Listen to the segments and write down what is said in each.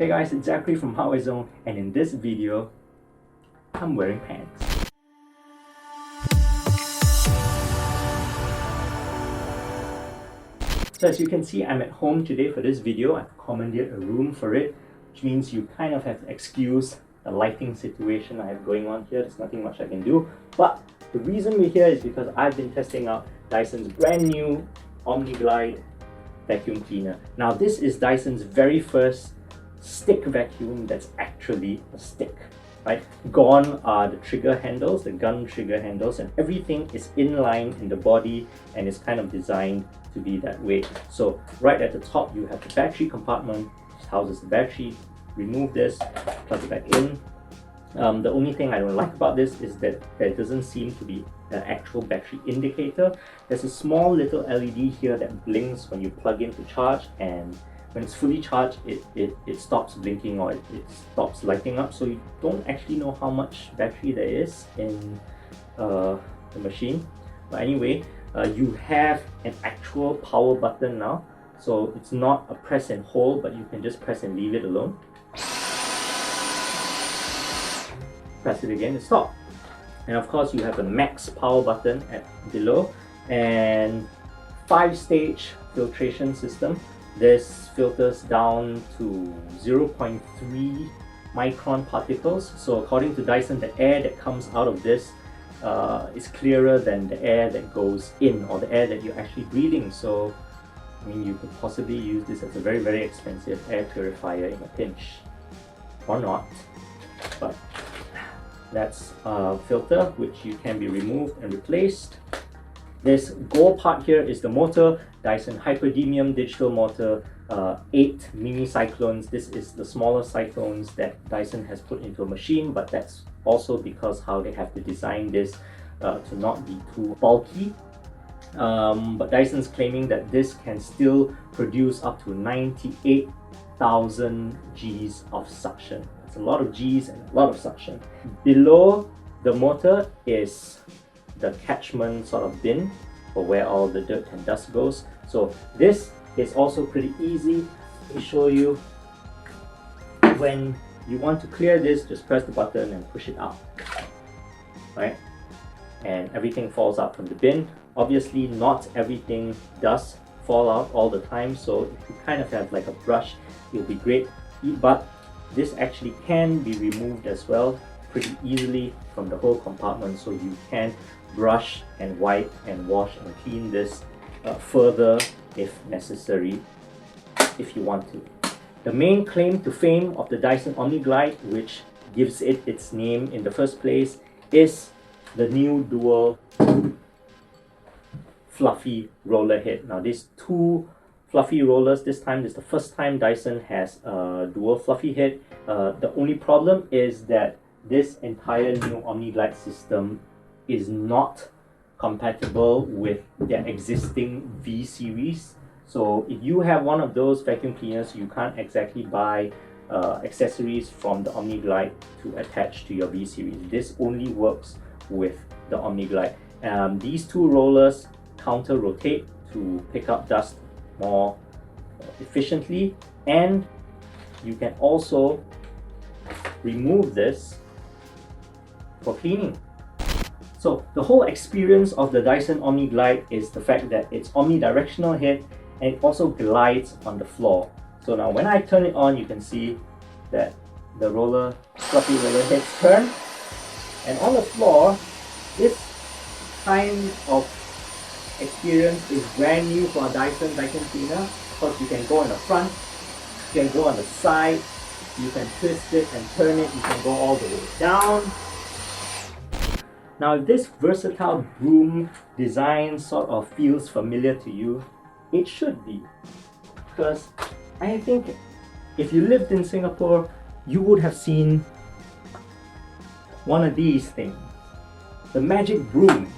Hey guys, it's Zachary from HardwareZone, and in this video, I'm wearing pants. So as you can see, I'm at home today for this video. I've commandeered a room for it, which means you kind of have to excuse the lighting situation I have going on here. There's nothing much I can do. But the reason we're here is because I've been testing out Dyson's brand new Omni-glide vacuum cleaner. Now this is Dyson's very first stick vacuum that's actually a stick, right? Gone are the trigger handles, the gun trigger handles, and everything is inline in the body and is kind of designed to be that way. So right at the top you have the battery compartment, which houses the battery. Remove this, plug it back in. The only thing I don't like about this is that there doesn't seem to be an actual battery indicator. There's a small little LED here that blinks when you plug in to charge, and when it's fully charged, it stops blinking or it stops lighting up, so you don't actually know how much battery there is in the machine. But anyway, you have an actual power button now, so it's not a press and hold, but you can just press and leave it alone. Press it again to stop. And of course you have a max power button below, and 5-stage filtration system. This filters down to 0.3 micron particles. So according to Dyson, the air that comes out of this is clearer than the air that goes in, or the air that you're actually breathing. So I mean, you could possibly use this as a very, very expensive air purifier in a pinch. Or not. But that's a filter which you can be removed and replaced. This gold part here is the motor, Dyson Hyperdemium digital motor, 8 mini cyclones. This is the smaller cyclones that Dyson has put into a machine, but that's also because how they have to design this to not be too bulky. But Dyson's claiming that this can still produce up to 98,000 Gs of suction. It's a lot of Gs and a lot of suction. Below the motor is the catchment sort of bin for where all the dirt and dust goes. So this is also pretty easy. Let me show you. When you want to clear this, just press the button and push it out, right? And everything falls out from the bin. Obviously not everything does fall out all the time, so if you kind of have like a brush, it'll be great. But this actually can be removed as well pretty easily from the whole compartment, so you can brush and wipe and wash and clean this further if necessary, if you want to. The main claim to fame of the Dyson Omni-glide, which gives it its name in the first place, is the new dual fluffy roller head. Now these two fluffy rollers, this time is the first time Dyson has a dual fluffy head. The only problem is that this entire new Omni-glide system is not compatible with their existing V series. So if you have one of those vacuum cleaners, you can't exactly buy accessories from the Omni-glide to attach to your V series. This only works with the Omni-glide. These two rollers counter rotate to pick up dust more efficiently, and you can also remove this for cleaning. So the whole experience of the Dyson Omni-glide is the fact that it's omnidirectional head, and it also glides on the floor. So now when I turn it on, you can see that the fluffy roller heads turn, and on the floor, this kind of experience is brand new for a Dyson vacuum cleaner. Of course, you can go on the front, you can go on the side, you can twist it and turn it, you can go all the way down. Now if this versatile broom design sort of feels familiar to you, it should be, because I think if you lived in Singapore, you would have seen one of these things. The magic broom.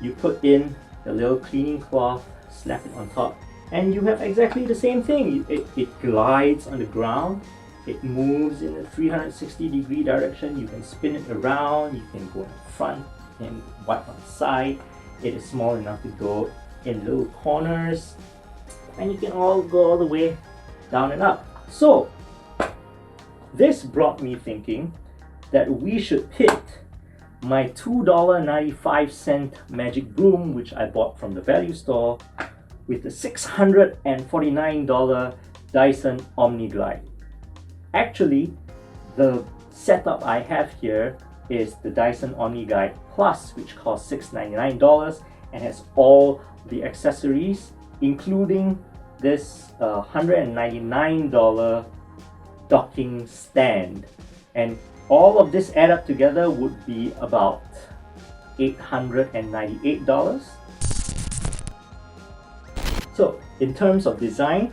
You put in the little cleaning cloth, snap it on top, and you have exactly the same thing. It glides on the ground, it moves in a 360-degree direction, you can spin it around, you can go in front and wipe on the side. It is small enough to go in little corners, and you can all go all the way down and up. So this brought me thinking that we should pit my $2.95 magic broom, which I bought from the value store, with the $649 Dyson Omni-glide. Actually, the setup I have here is the Dyson Omni-glide Plus, which costs $699 and has all the accessories, including this $199 docking stand. And all of this add up together would be about $898. So in terms of design,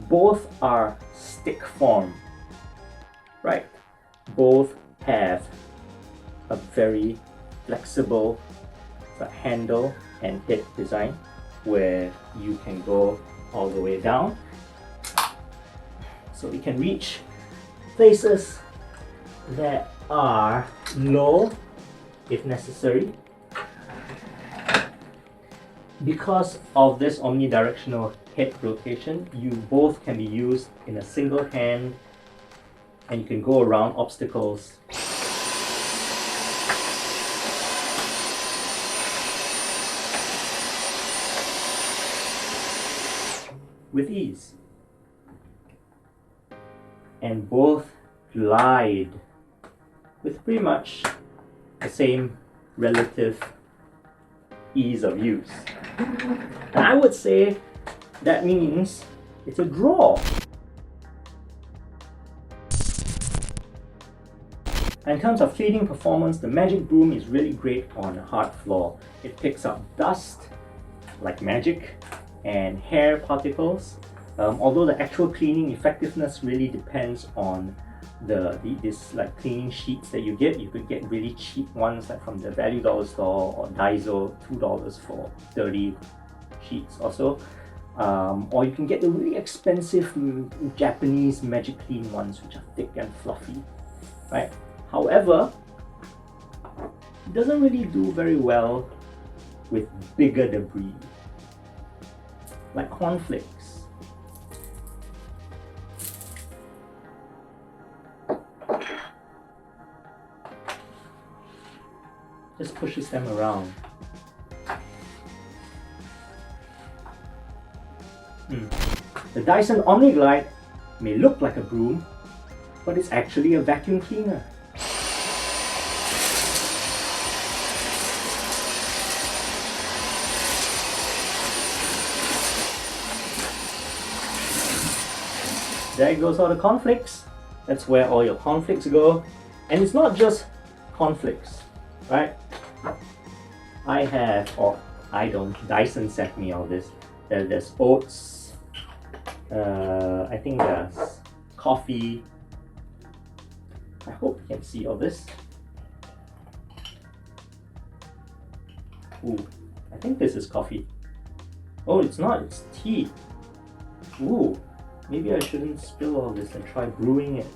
both are stick form, right? Both have a very flexible handle and head design where you can go all the way down, so it can reach places that are low if necessary. Because of this omnidirectional head rotation, you both can be used in a single hand and you can go around obstacles with ease. And both glide with pretty much the same relative ease of use. And I would say that means it's a draw. In terms of cleaning performance, the magic broom is really great on a hard floor. It picks up dust like magic and hair particles. Although the actual cleaning effectiveness really depends on this like cleaning sheets that you get. You could get really cheap ones like from the value dollar store or Daiso, $2 for 30 sheets or so. Or you can get the really expensive Japanese magic clean ones, which are thick and fluffy, right? However, it doesn't really do very well with bigger debris, like cornflakes. Just pushes them around. The Dyson Omni-glide may look like a broom, but it's actually a vacuum cleaner. There goes all the cornflakes. That's where all your cornflakes go. And it's not just cornflakes, right? I have, or I don't, Dyson sent me all this. There's oats, I think there's coffee. I hope you can see all this. Ooh, I think this is coffee. Oh, it's not, it's tea. Ooh, maybe I shouldn't spill all this and try brewing it.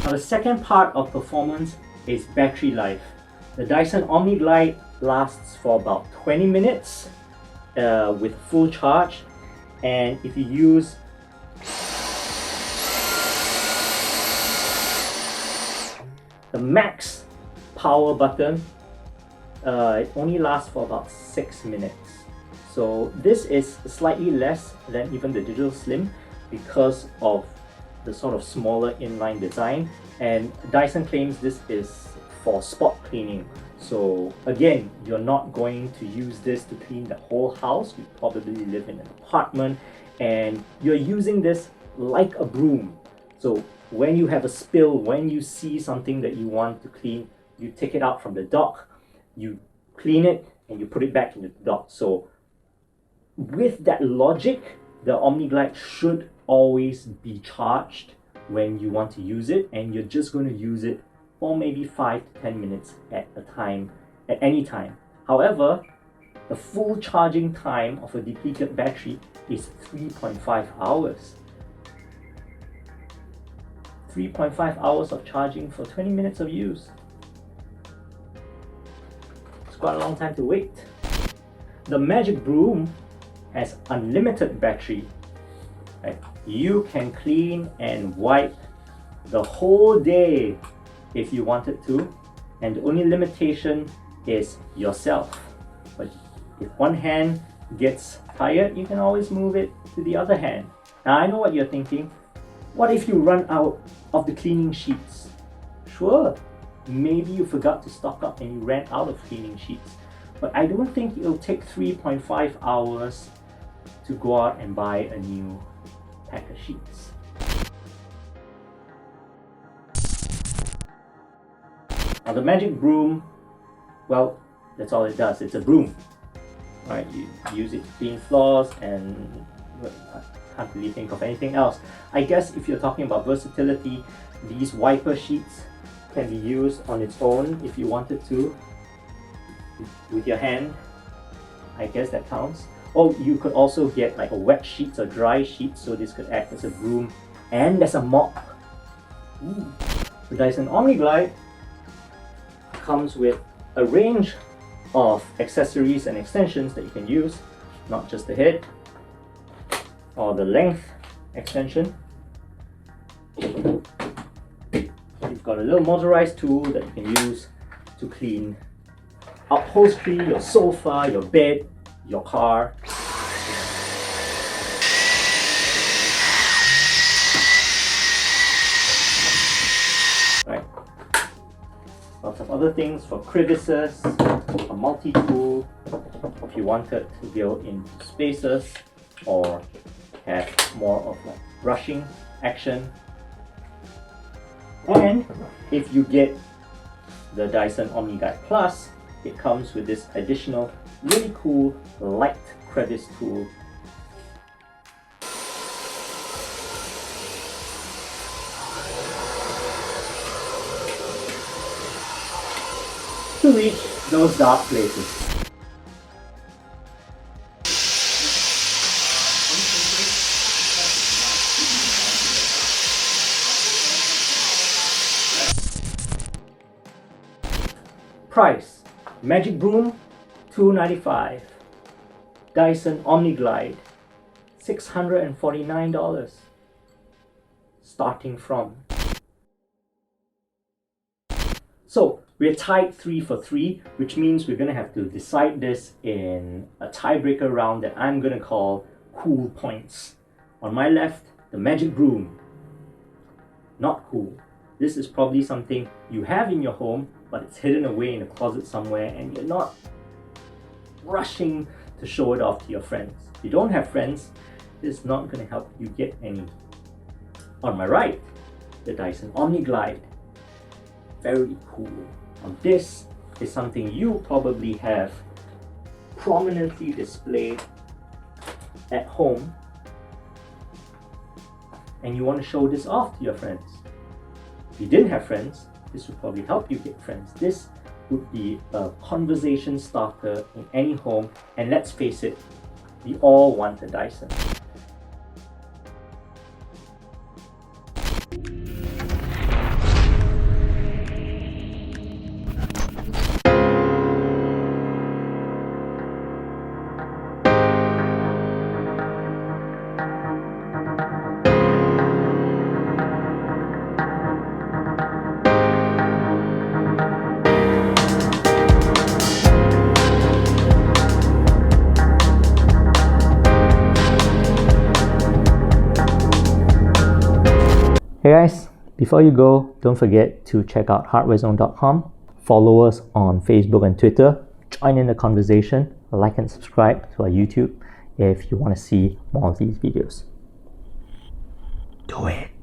Now the second part of performance is battery life. The Dyson Omni-glide lasts for about 20 minutes with full charge, and if you use the max power button, it only lasts for about 6 minutes. So this is slightly less than even the Digital Slim because of the sort of smaller inline design, and Dyson claims this is for spot cleaning. So again, you're not going to use this to clean the whole house. You probably live in an apartment and you're using this like a broom. So when you have a spill, when you see something that you want to clean, you take it out from the dock, you clean it, and you put it back into the dock. So with that logic, the Omni-glide should always be charged when you want to use it, and you're just going to use it for maybe 5 to 10 minutes at a time, at any time. However, the full charging time of a depleted battery is 3.5 hours. 3.5 hours of charging for 20 minutes of use. It's quite a long time to wait. The Magic Broom has unlimited battery. Right? You can clean and wipe the whole day if you wanted to, and the only limitation is yourself. But if one hand gets tired, you can always move it to the other hand. Now I know what you're thinking. What if you run out of the cleaning sheets? Sure, maybe you forgot to stock up and you ran out of cleaning sheets. But I don't think it'll take 3.5 hours to go out and buy a new pack of sheets. Now the Magic Broom, well, that's all it does. It's a broom. Right? You use it to clean floors, and I can't really think of anything else. I guess if you're talking about versatility, these wiper sheets can be used on its own if you wanted to, with your hand. I guess that counts. Or you could also get like a wet sheets or dry sheets, so this could act as a broom and as a mop. Ooh. The Dyson Omni-glide comes with a range of accessories and extensions that you can use, not just the head or the length extension. You've got a little motorized tool that you can use to clean upholstery, your sofa, your bed, your car. Right. Lots of other things for crevices, a multi-tool if you wanted to go into spaces or have more of like brushing action. And if you get the Dyson Omni-glide Plus, it comes with this additional really cool light crevice tool. To reach those dark places. Price: Magic Broom $295, Dyson Omni-glide $649, starting from. So we're tied 3 for 3, which means we're going to have to decide this in a tiebreaker round that I'm going to call cool points. On my left, the Magic Broom. Not cool. This is probably something you have in your home, but it's hidden away in a closet somewhere and you're not rushing to show it off to your friends. If you don't have friends, this is not going to help you get any. On my right, the Dyson Omni-glide. Very cool. Now this is something you probably have prominently displayed at home and you want to show this off to your friends. If you didn't have friends, this would probably help you get friends. This would be a conversation starter in any home, and let's face it, we all want a Dyson. Hey guys, before you go, don't forget to check out HardwareZone.com, follow us on Facebook and Twitter, join in the conversation, like and subscribe to our YouTube if you want to see more of these videos. Do it!